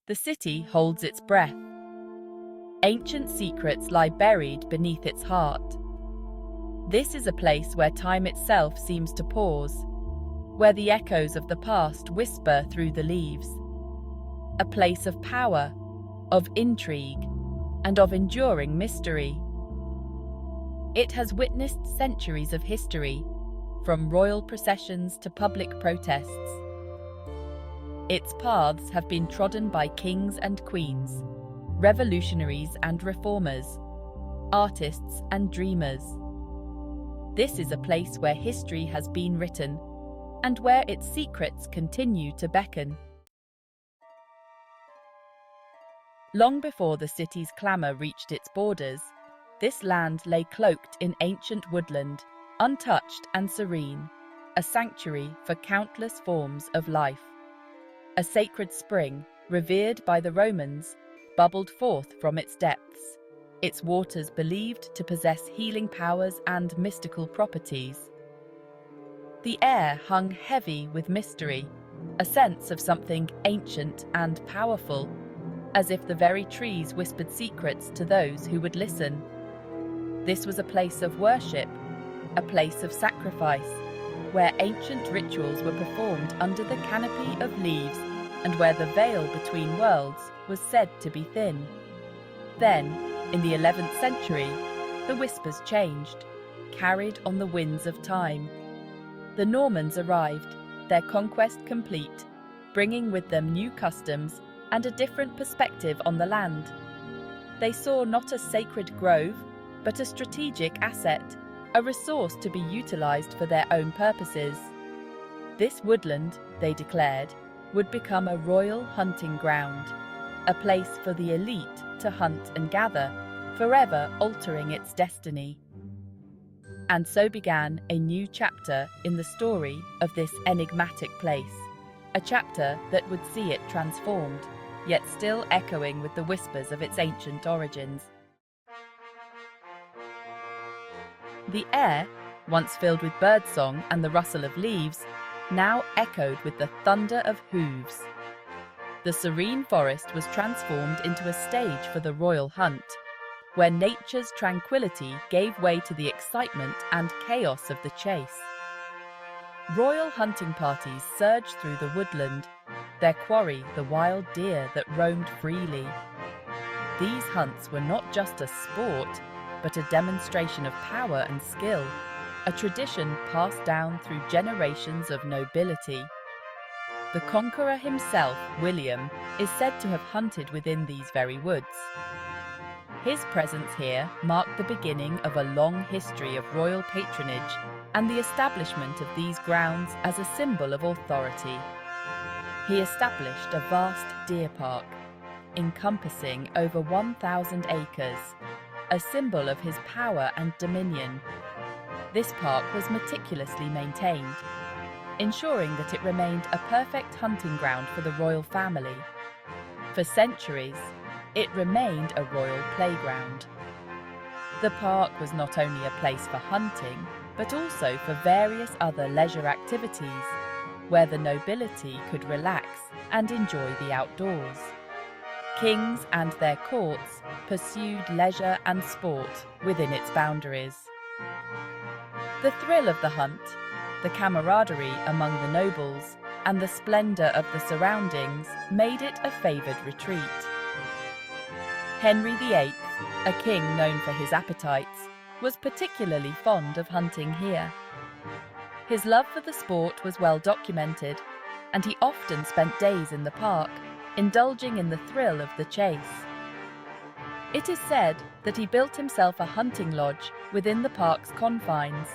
The city holds its breath. Ancient secrets lie buried beneath its heart. This is a place where time itself seems to pause, where the echoes of the past whisper through the leaves. A place of power, of intrigue, and of enduring mystery. It has witnessed centuries of history, from royal processions to public protests. Its paths have been trodden by kings and queens, revolutionaries and reformers, artists and dreamers. This is a place where history has been written, and where its secrets continue to beckon. Long before the city's clamour reached its borders, this land lay cloaked in ancient woodland, untouched and serene, a sanctuary for countless forms of life. A sacred spring, revered by the Romans, bubbled forth from its depths, its waters believed to possess healing powers and mystical properties. The air hung heavy with mystery, a sense of something ancient and powerful, as if the very trees whispered secrets to those who would listen. This was a place of worship, a place of sacrifice, where ancient rituals were performed under the canopy of leaves and where the veil between worlds was said to be thin. Then, in the 11th century, the whispers changed, carried on the winds of time. The Normans arrived, their conquest complete, bringing with them new customs and a different perspective on the land. They saw not a sacred grove, but a strategic asset, a resource to be utilized for their own purposes. This woodland, they declared, would become a royal hunting ground, a place for the elite to hunt and gather, forever altering its destiny. And so began a new chapter in the story of this enigmatic place, a chapter that would see it transformed, yet still echoing with the whispers of its ancient origins. The air, once filled with birdsong and the rustle of leaves, now echoed with the thunder of hooves. The serene forest was transformed into a stage for the royal hunt, where nature's tranquility gave way to the excitement and chaos of the chase. Royal hunting parties surged through the woodland, their quarry the wild deer that roamed freely. These hunts were not just a sport, but a demonstration of power and skill, a tradition passed down through generations of nobility. The conqueror himself, William, is said to have hunted within these very woods. His presence here marked the beginning of a long history of royal patronage and the establishment of these grounds as a symbol of authority. He established a vast deer park, encompassing over 1,000 acres, a symbol of his power and dominion. This park was meticulously maintained, ensuring that it remained a perfect hunting ground for the royal family. For centuries, it remained a royal playground. The park was not only a place for hunting, but also for various other leisure activities, where the nobility could relax and enjoy the outdoors. Kings and their courts pursued leisure and sport within its boundaries. The thrill of the hunt, the camaraderie among the nobles, and the splendour of the surroundings made it a favoured retreat. Henry VIII, a king known for his appetites, was particularly fond of hunting here. His love for the sport was well documented, and he often spent days in the park, indulging in the thrill of the chase. It is said that he built himself a hunting lodge within the park's confines,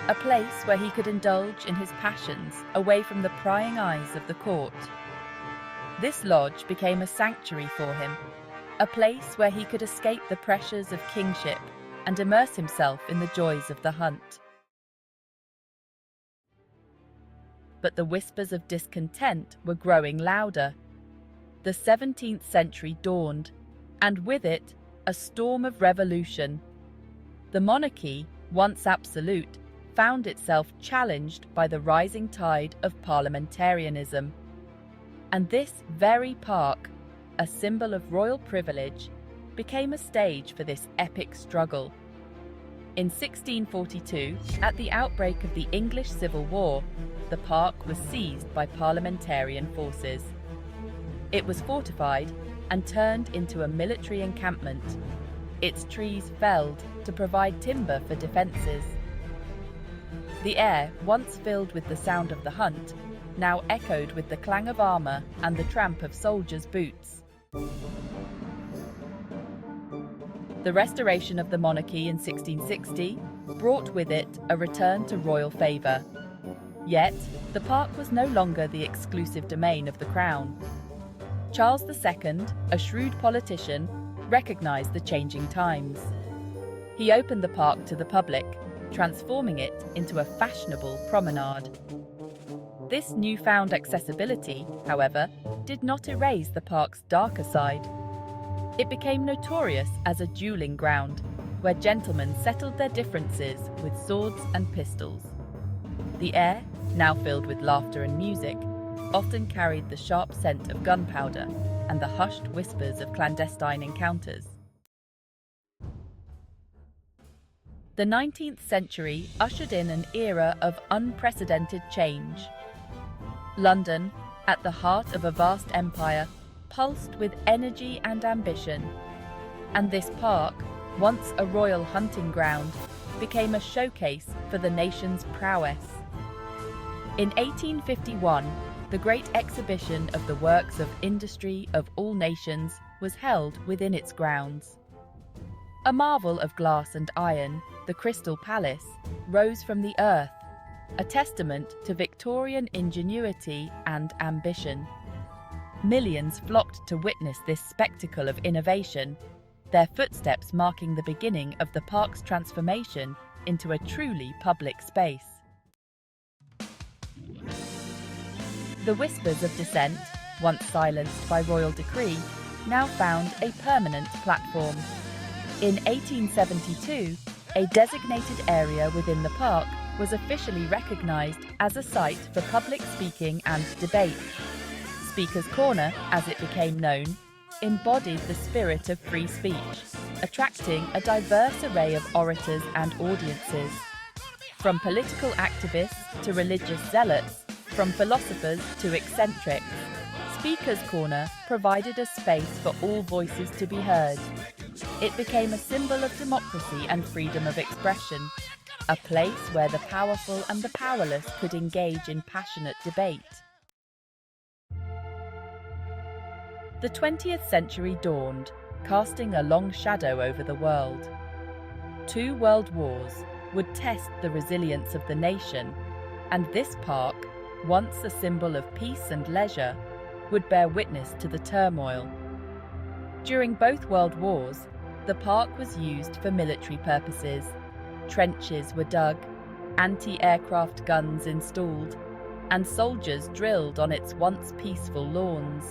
a place where he could indulge in his passions away from the prying eyes of the court. This lodge became a sanctuary for him, a place where he could escape the pressures of kingship and immerse himself in the joys of the hunt. But the whispers of discontent were growing louder. The 17th century dawned, and with it, a storm of revolution. The monarchy, once absolute, found itself challenged by the rising tide of parliamentarianism. And this very park, a symbol of royal privilege, became a stage for this epic struggle. In 1642, at the outbreak of the English Civil War, the park was seized by parliamentarian forces. It was fortified and turned into a military encampment, its trees felled to provide timber for defences. The air, once filled with the sound of the hunt, now echoed with the clang of armour and the tramp of soldiers' boots. The restoration of the monarchy in 1660 brought with it a return to royal favour. Yet, the park was no longer the exclusive domain of the Crown. Charles II, a shrewd politician, recognised the changing times. He opened the park to the public, transforming it into a fashionable promenade. This newfound accessibility, however, did not erase the park's darker side. It became notorious as a duelling ground, where gentlemen settled their differences with swords and pistols. The air, now filled with laughter and music, often carried the sharp scent of gunpowder and the hushed whispers of clandestine encounters. The 19th century ushered in an era of unprecedented change. London, at the heart of a vast empire, pulsed with energy and ambition. And this park, once a royal hunting ground, became a showcase for the nation's prowess. In 1851, the great exhibition of the works of industry of all nations was held within its grounds. A marvel of glass and iron, the Crystal Palace, rose from the earth, a testament to Victorian ingenuity and ambition. Millions flocked to witness this spectacle of innovation, their footsteps marking the beginning of the park's transformation into a truly public space. The whispers of dissent, once silenced by royal decree, now found a permanent platform. In 1872, a designated area within the park was officially recognised as a site for public speaking and debate. Speaker's Corner, as it became known, embodied the spirit of free speech, attracting a diverse array of orators and audiences. From political activists to religious zealots, from philosophers to eccentrics, Speaker's Corner provided a space for all voices to be heard. It became a symbol of democracy and freedom of expression, a place where the powerful and the powerless could engage in passionate debate. The 20th century dawned, casting a long shadow over the world. 2 world wars would test the resilience of the nation, and this park, once a symbol of peace and leisure, would bear witness to the turmoil. During both world wars, the park was used for military purposes. Trenches were dug, anti-aircraft guns installed, and soldiers drilled on its once peaceful lawns.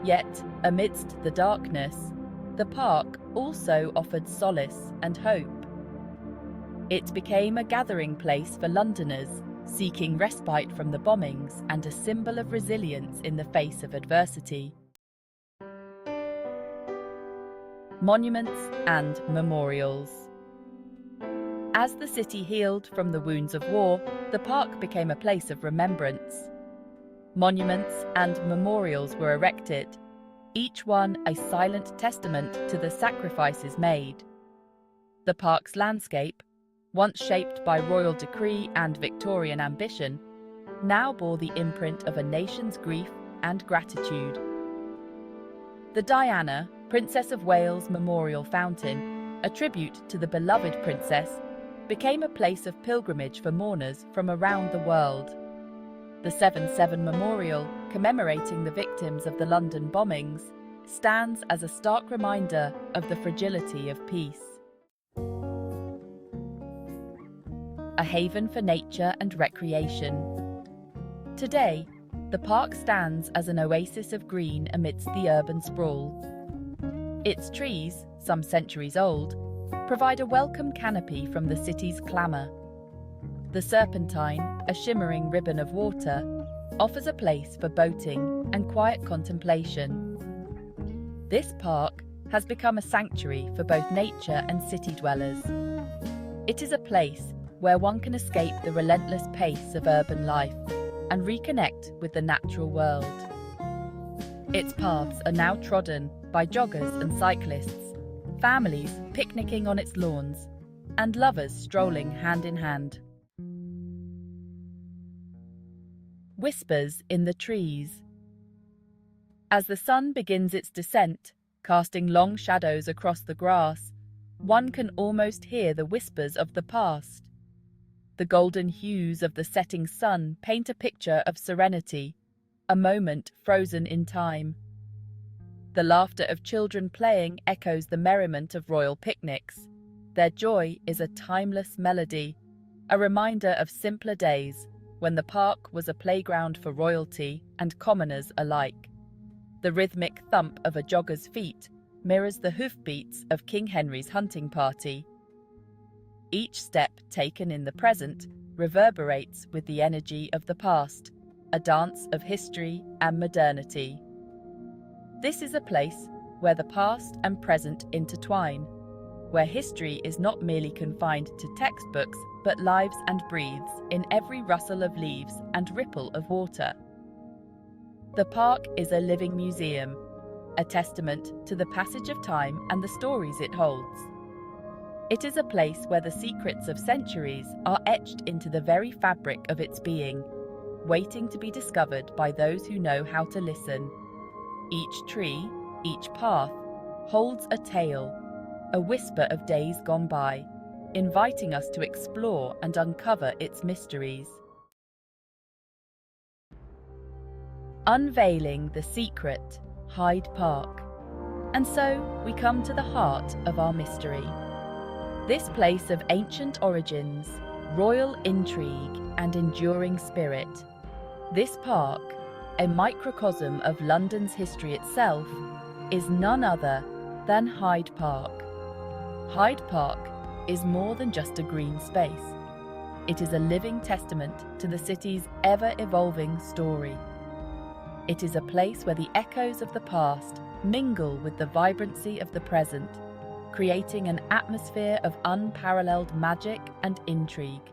Yet, amidst the darkness, the park also offered solace and hope. It became a gathering place for Londoners, seeking respite from the bombings and a symbol of resilience in the face of adversity. Monuments and memorials. As the city healed from the wounds of war, the park became a place of remembrance. Monuments and memorials were erected, each one a silent testament to the sacrifices made. The park's landscape, once shaped by royal decree and Victorian ambition, now bore the imprint of a nation's grief and gratitude. The Diana, Princess of Wales Memorial Fountain, a tribute to the beloved princess, became a place of pilgrimage for mourners from around the world. The 7/7 Memorial, commemorating the victims of the London bombings, stands as a stark reminder of the fragility of peace. A haven for nature and recreation. Today, the park stands as an oasis of green amidst the urban sprawl. Its trees, some centuries old, provide a welcome canopy from the city's clamour. The Serpentine, a shimmering ribbon of water, offers a place for boating and quiet contemplation. This park has become a sanctuary for both nature and city dwellers. It is a place where one can escape the relentless pace of urban life and reconnect with the natural world. Its paths are now trodden by joggers and cyclists, families picnicking on its lawns, and lovers strolling hand in hand. Whispers in the trees. As the sun begins its descent, casting long shadows across the grass, one can almost hear the whispers of the past. The golden hues of the setting sun paint a picture of serenity, a moment frozen in time. The laughter of children playing echoes the merriment of royal picnics. Their joy is a timeless melody, a reminder of simpler days when the park was a playground for royalty and commoners alike. The rhythmic thump of a jogger's feet mirrors the hoofbeats of King Henry's hunting party. Each step taken in the present reverberates with the energy of the past, a dance of history and modernity. This is a place where the past and present intertwine, where history is not merely confined to textbooks but lives and breathes in every rustle of leaves and ripple of water. The park is a living museum, a testament to the passage of time and the stories it holds. It is a place where the secrets of centuries are etched into the very fabric of its being, waiting to be discovered by those who know how to listen. Each tree, each path, holds a tale, a whisper of days gone by, inviting us to explore and uncover its mysteries. Unveiling the secret, Hyde Park. And so we come to the heart of our mystery. This place of ancient origins, royal intrigue, and enduring spirit. This park, a microcosm of London's history itself, is none other than Hyde Park. Hyde Park is more than just a green space. It is a living testament to the city's ever-evolving story. It is a place where the echoes of the past mingle with the vibrancy of the present, creating an atmosphere of unparalleled magic and intrigue.